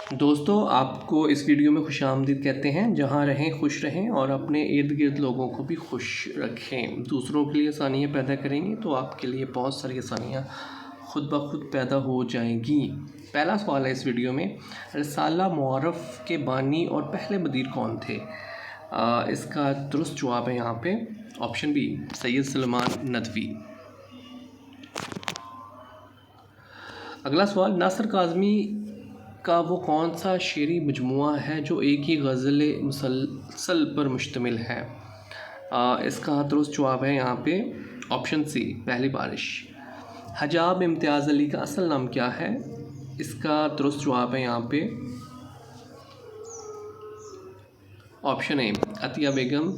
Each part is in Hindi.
दोस्तों, आपको इस वीडियो में खुशामदीद कहते हैं। जहाँ रहें खुश रहें और अपने इर्द गिर्द लोगों को भी खुश रखें। दूसरों के लिए आसानियाँ पैदा करेंगे तो आपके लिए बहुत सारी आसानियाँ खुद ब खुद पैदा हो जाएंगी। पहला सवाल है इस वीडियो में, रिसाला मुआरफ़ के बानी और पहले मदीर कौन थे? इसका दुरुस्त जवाब है यहाँ पे ऑप्शन बी, सैयद सलमान नदवी। अगला सवाल, नासिर काज़मी का वो कौन सा शेरी मजमुआ है जो एक ही गज़ल मुसलसल पर मुश्तमिल है? इसका दुरुस्त जवाब है यहाँ पे ऑप्शन सी, पहली बारिश। हजाब इम्तियाज़ अली का असल नाम क्या है? इसका दुरुस्त जवाब है यहाँ पे ऑप्शन ए, अतिया बेगम।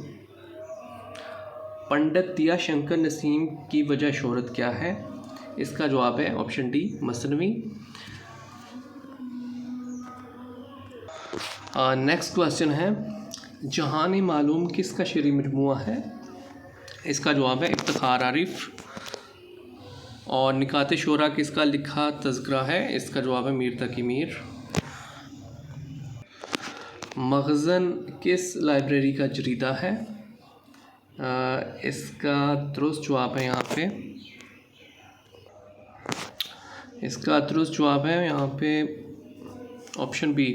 पंडित दिया शंकर नसीम की वजह शोहरत क्या है? इसका जवाब है ऑप्शन डी, मसनवी। नेक्स्ट क्वेश्चन है, जहान मालूम किसका शेरी मजमुआ है? इसका जवाब है इफ्तिखार आरिफ। और निकात शोरा किसका लिखा तज़किरा है? इसका जवाब है मीर तकी मीर। मखज़न किस लाइब्रेरी का जरीदा है? इसका दुरुस्त जवाब है यहाँ पे, इसका दुरुस्त जवाब है यहाँ पे ऑप्शन बी,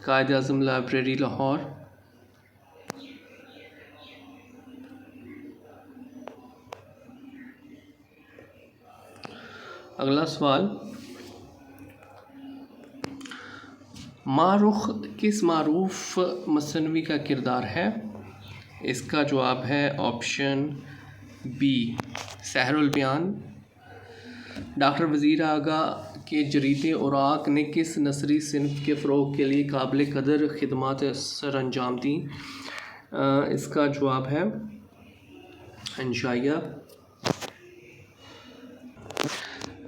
कायद आज़म लाइब्रेरी लाहौर। अगला सवाल, मारुख किस मारूफ मसनवी का किरदार है? इसका जवाब है ऑप्शन बी, सहरुल बयान। डॉक्टर वज़ीर आगा के जरीदे औराक ने किस नसरी सिनफ के फ़रोग़ के लिए काबिल कदर खिदमात सर अंजाम दी? इसका जवाब है इंशाइया।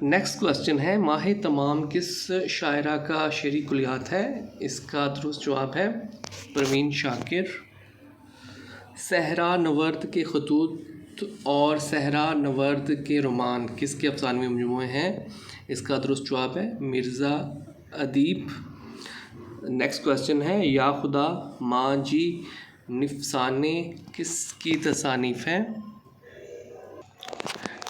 नेक्स्ट क्वेश्चन है, माह तमाम किस शायरा का शेरी कुलियात है? इसका दुरुस्त जवाब है परवीन शाकिर। सहरा नवर्द के खतूत और सहरा नवर्द के रोमान किसके अफसानवी मजमूए हैं? इसका दुरुस्त जवाब है मिर्ज़ा अदीब। नेक्स्ट क्वेश्चन है, या खुदा माँ जी निफसाने किसकी तसानीफ़ है?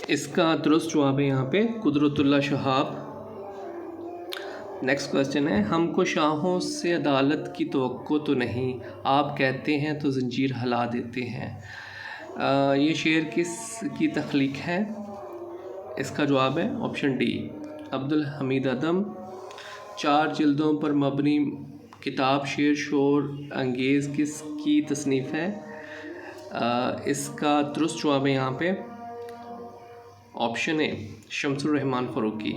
इसका दुरुस्त जवाब है यहाँ पे कुदरतुल्लाह शहाब। नेक्स्ट क्वेश्चन है, हमको शाहों से अदालत की तवक्को तो नहीं, आप कहते हैं तो ज़ंजीर हिला देते हैं। ये शेर किस की तख्लीक है? इसका जवाब है ऑप्शन डी, अब्दुल हमीद अदम। 4 जिल्दों पर मबनी किताब शेर शोर अंगेज़ किस की तसनीफ़ है? इसका दुरुस्त जवाब है यहाँ पे ऑप्शन ए, शम्सुर रहमान फ़ारूकी।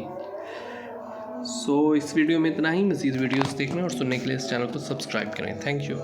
इस वीडियो में इतना ही। मज़ीद वीडियोस देखने और सुनने के लिए इस चैनल को सब्सक्राइब करें। Thank you.